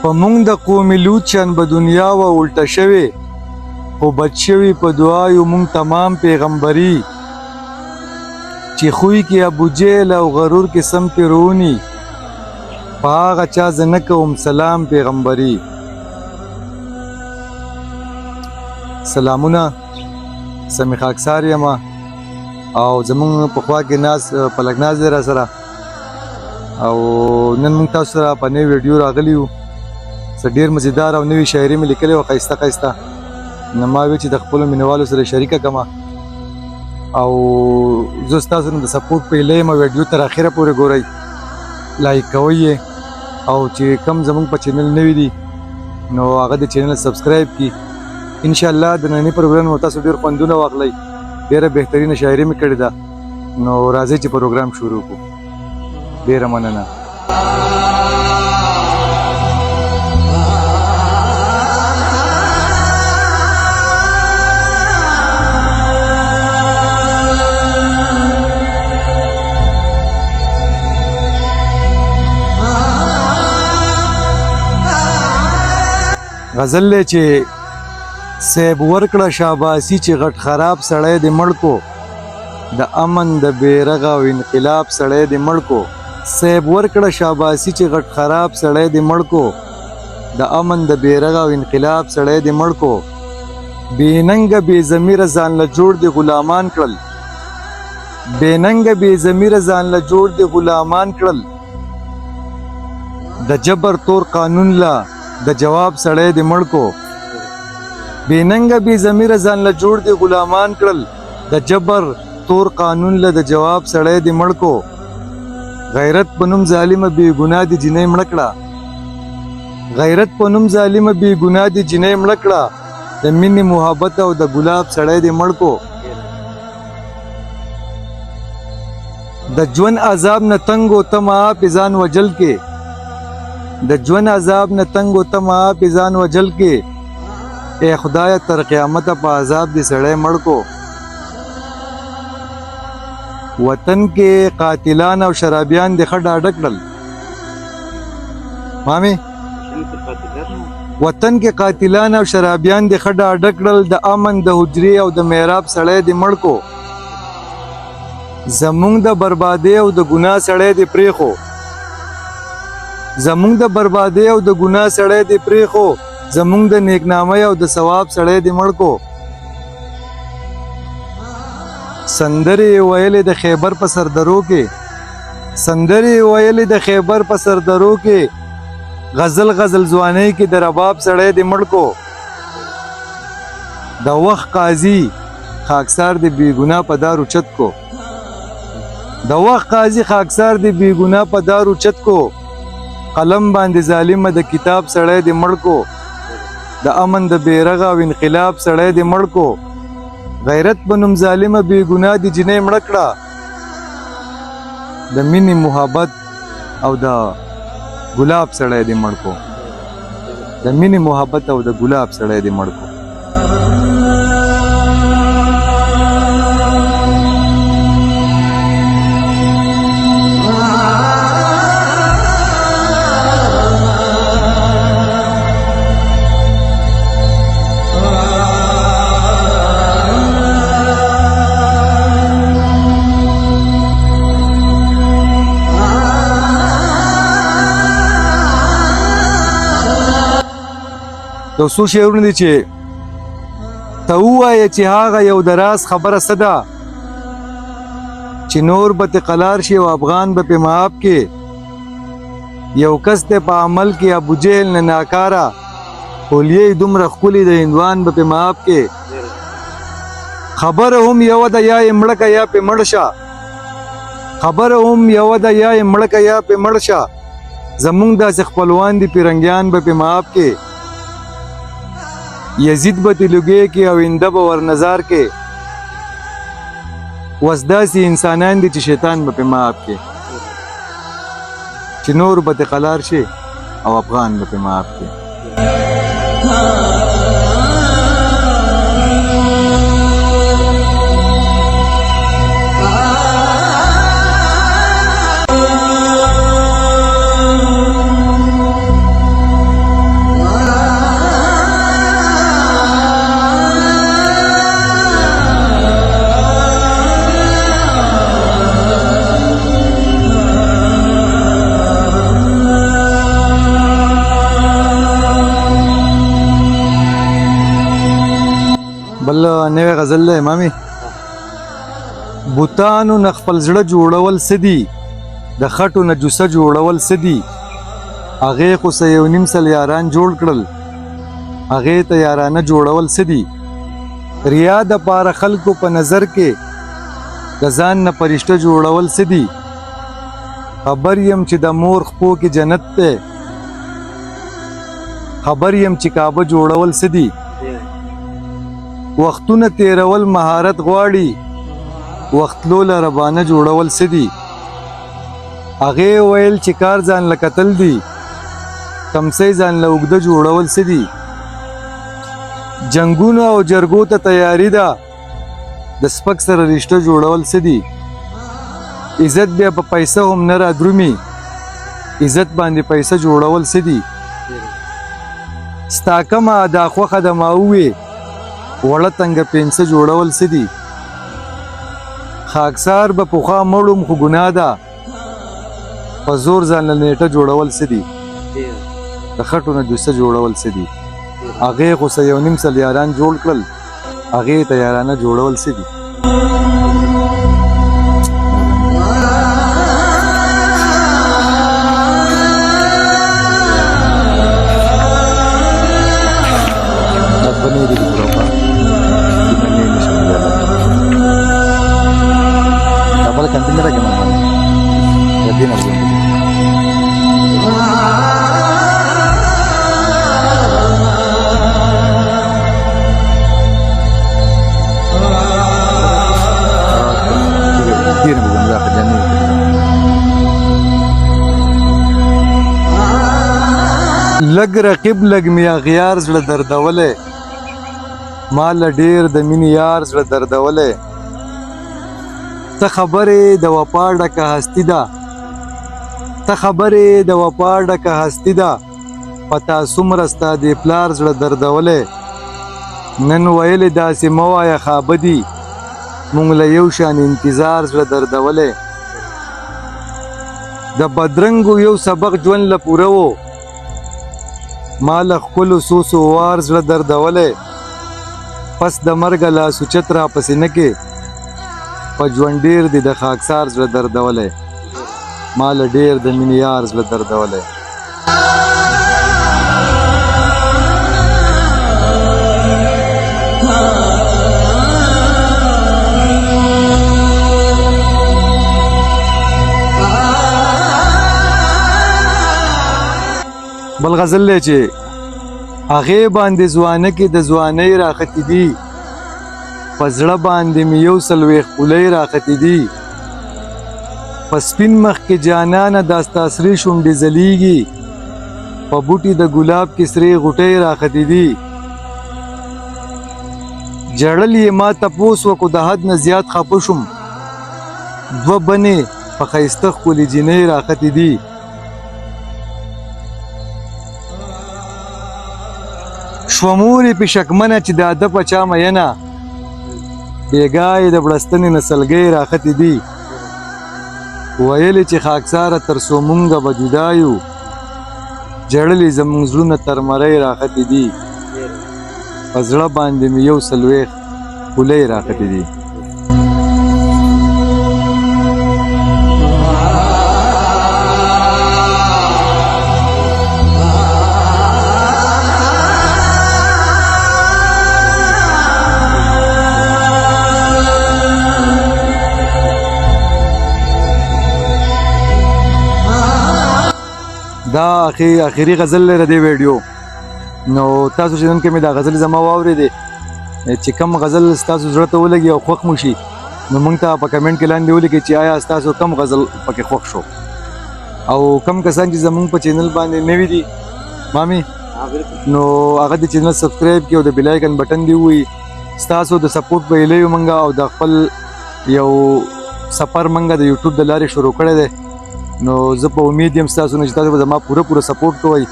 په مونږ د قوم لوط شان به دنیا و الټه شوې خو بچ شوي په دعایو مونږ تمام پیغمبري چې خوی کې ابو جهل او غرور کې سم پیرونی په هغه چا زه نه کوم سلام پیغمبري. سلامونه سمی خاکسار یم او زمونږ په خوا کې ناز پلک ناز دی را سره او نن موږ تاسو سره په نوې ویډیو راغلی یو. څه ډېر مزیدار او نوې شاعري مې لیکلې وه ښایسته ښایسته. نو ما وی چې د خپلو مینوالو سره شریکه کړمه او زه ستاسو نه د سپورټ په هیله یم ویډیو تر اخره پورې ګورئ، لایک کوئ یې او چې کم زموږ په چینل نوي دي نو هغه د چینل سبسکرایب کړي. انشاءالله د ننني پروګرام نو تاسو ډېر خوندونه واخلئ. ډېره بهترینه شاعري مې کړې ده. نو راځئ چې پروګرام شروع کړو. ډېره مننه. غزل چې سیب ورکړه شاباسي چې غټ خراب سړی دې مړ کو د امن د بیرغه او انقلاب سړی دې مړ کو. سیب ورکړه شاباسي چې غټ خراب سړی دې مړ کو د امن د بیرغه او انقلاب سړی دې مړ کو. بې ننګه بې ضمیره ځان له جوړ دې غلامان کړل، بې ننګه بې ضمیره ځان له جوړ دې غلامان کړل د جبر تور قانون لا د جواب سړی دې مړ کو. بې ننګه بې ضمیره ځان له جوړ دې غلامان کړل د جبر تور قانون له د جواب سړی دې مړ کو. غیرت په نوم ظالمه بې ګناه دې جنۍ مړه کړه، غیرت په نوم ظالمه بې ګناه دې جنۍ مړه کړه د مینې محبت او د ګلاب سړی دې مړ کو. د ژوند عذاب نه تنګ و تمه په ځان وجل کې، د ژوند عذاب نه تنګ و تمه په ځان وجل کې اے خدای تر قیامت په عذاب دې سړی مړ کو. وطن کې قاتلان او شرابیان دې ښه ډاډه کړل مامي، وطن کې قاتلان او شرابیان دې ښه ډاډه کړل د امن د حجرې او د محراب سړی دې مړ کو. زمونږ د بربادۍ او د ګناه سړی دې پرېښو، زمونږ د بربادۍ او د ګناه سړی دې پرېښو زمونږ د نیکنامۍ او د ثواب سړی دې مړ کو. سندرې ویلې د خیبر په سردرو کې، سندرې ویلې د خیبر په سردرو کې غزل غزل ځوانۍ کې د رباب سړی دې مړ کو. د وخت قاضي خاکسار دې بې ګناه په دار اوچت کو، د وخت قاضي خاکسار دې بې ګناه په دار اوچت کو. قلم باندې ظالمه د کتاب سړی دې مړ کو د امن د بیرغه او انقلاب سړی دې مړ کو. غیرت په نوم ظالمه بې ګناه دې جنۍ مړه کړه د مینې محبت او د ګلاب سړی دې مړ کو، د مینې محبت او د ګلاب سړی دې مړ کو. یو څو شعرونه دي چې ته ووایه چې هغه یو د راز خبره څه ده چې نور به تې قلار شي او افغان به پې معاف کې. یو کس دی په عمل کې ابو جهل نه ناکاره خولیې دومره ښکلي د هندوان به پې معاف کې. خبره هم یوه ده یا یې مړه که یا پې مړ شه، خبره هم یوه ده یا یې مړه که یا پې مړ شه زمونږ داسې خپلوان دي پیرنګیان به پې معاف کې. یزید به تې لوګې کې او انده به ورنظار کې وس داسې انسانان دي چې شیطان به پې معاف کې چې نور به تې قلار شي او افغان به پې معاف کې. نوې غزل دی امامي. بوتانو نه خپل زړه جوړول څه دي، د خټو نه جوسه جوړول څه دي، هغې خو څه 1.5 سل یاران جوړ کړل، هغې ته یارانه جوړول څه دي. ریا د پاره خلکو په نظر کې د ځان نه پرشته جوړول څه دي. خبر یم چې د مور خپو کې جنت دی، خبر یم چې کعبه جوړول څه دي. وختونه تیرول مهارت غواړي، وختلو له ربانه جوړول څه دي. هغې ویل چې کار ځان له کتل دي، تمسی ځان له اوږده جوړول څه دي. جنګونو او جرګو ته تیاری ده، د سپک سره رشته جوړول څه دي. عزت بیا په پیسه هم نه را درومي، عزت باندې پیسه جوړول څه دي. ستا کمه دا خوښه د ما ووې، وړه تنګه پنسه جوړول څه دي. خاکسار به پخوا مړوم خو ګناه ده، په زور ځان له نیټه جوړول څه دي. د خټو نه جوسه جوړول څه دي، هغې خو څه 1.5 سل یاران جوړ کړل، هغې ته یارانه جوړول څه دي. لږ رقیب لږ مې اغیار زړه دردولی، ما له ډېر د مینې یار زړه دردولی. ته خبرې د وفا ډکه هستي ده، ته خبرې د وفا ډکه هستي ده، پتا څومره ستا د پلار زړه دردولی. نن ویلې داسې مه وایه خابه دي، مونږ له یو شان انتظار زړه دردولی. د بدرنګو یو سبق ژوند له پوره و، ما له ښکلو سوسو وار زړه دردولی. پس د مرګه لاس اوچت را پسې نه کې، په ژوند ډېر دي د خاکسار زړه دردولی. ما له ډېر د مینې یار زړه دردولی. بل غزل دی چې هغې باندې ځوانه کې د ځوانۍ راختې دي، په زړه باندې مې 140 خولۍ راختې دي. په سپین مخ کې جانانه دا ستا سرې شونډې ځلیږي، په بوټي د ګلاب کې سرې غوټۍ راختې دي. جړل یې ما تپوس وکړو د حد نه زیات خفه شوم، 2 بنې په ښایسته ښکلې جینۍ راختې دي. شوه مورې پې شکمنه چې د اده په چا مینه، بېګا یې د بړستنې نه سلګۍ راختې دي. ویلې چې خاکساره تر څو مونږه به جدا یو، جړلې زمونږ زړونه تر مرۍ راختې دي. په زړه باندې مې 140 خولۍ راختې دي. دا اخیری غزل لري دی ویډیو. نو تاسو چې نن کې مې دا غزل زما واورېدې، چې کم غزل ستاسو زړه ته ولګي او خوښ مو شي، نو موږ ته په کمنټ کې لاندې ولیکئ چې آیا ستاسو کم غزل پکې خوښ شو، او کم کسان چې زموږ په چینل باندې نوي دي مامي، نو هغه د چینل سبسکرایب کړئ او د بیل آیکن بټن دی ووهئ. ستاسو د سپورټ په هیله یو موږ، او د خپل یو سفر موږ د یوټیوب د لارې شروع کړی دی. نو زه په امید یم ستاسو نه چې تاسو به زما پوره سپورټ کوئ.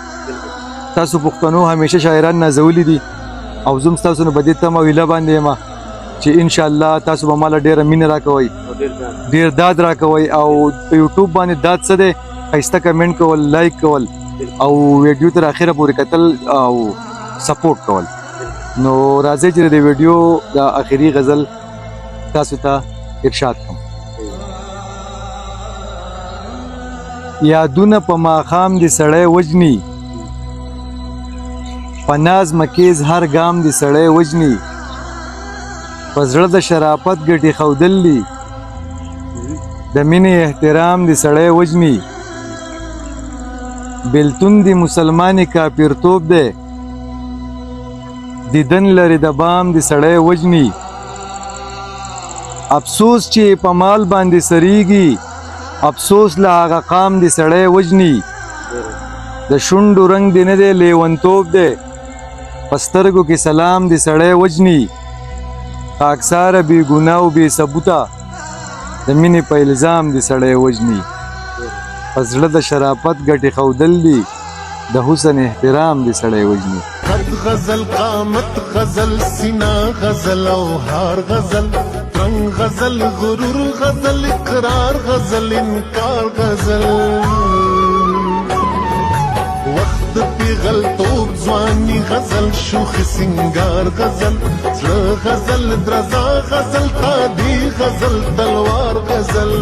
تاسو پښتنو همیشه شاعران نازولي دي، او زه هم ستاسو نه په دې تمه او هیله باندې یم چې انشاءالله تاسو به ماله ډېره مینه راکوئ، ډېر داد راکوئ. او په یوټیوب باندې داد څه دی؟ ښایسته کمنټ کول، لایک کول، او ویډیو تر اخره پورې کتل او سپورټ کول. نو راځي چې د ویډیو د اخري غزل تاسو ته ارشاد کوم. یادونه په ماښام د سړی وجني، په ناز مکیز هر ګام د سړی وجني، په زړه د شرافت ګټې ښودل دي، د مینې احترام د سړی وجني، بیلتون د مسلمانې کافرتوب دی، دیدن لري د بام د سړی وجني، افسوس چې په مال باندې سریږي، افسوس له هغه قام د سړی وجني، د شونډو رنگ دی نه دی لیونتوب دی، په سترګو کې سلام د سړی وجني، خاکساره بې ګناه او بې ثبوته د مینې په الزام د سړی وجني، په زړه د شرافت ګټې ښودل دي، د حسن احترام د سړی وجني. قد غزل قامت غزل سینا غزل او هار غزل رنگ غزل غرور غزل اقرار غزل انکار غزل وقت پیغل توب ځواني غزل شوخ سنگار غزل زړه غزل درزا غزل تادي غزل تلوار غزل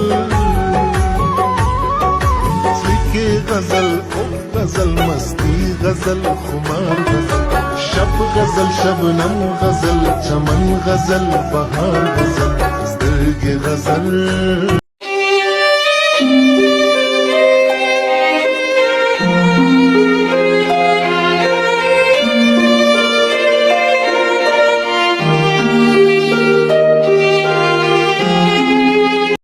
سلیکې غزل غزل مستی غزل خمار غزل شب غزل شبنم غزل چمن غزل بهار غزل سترګې غزل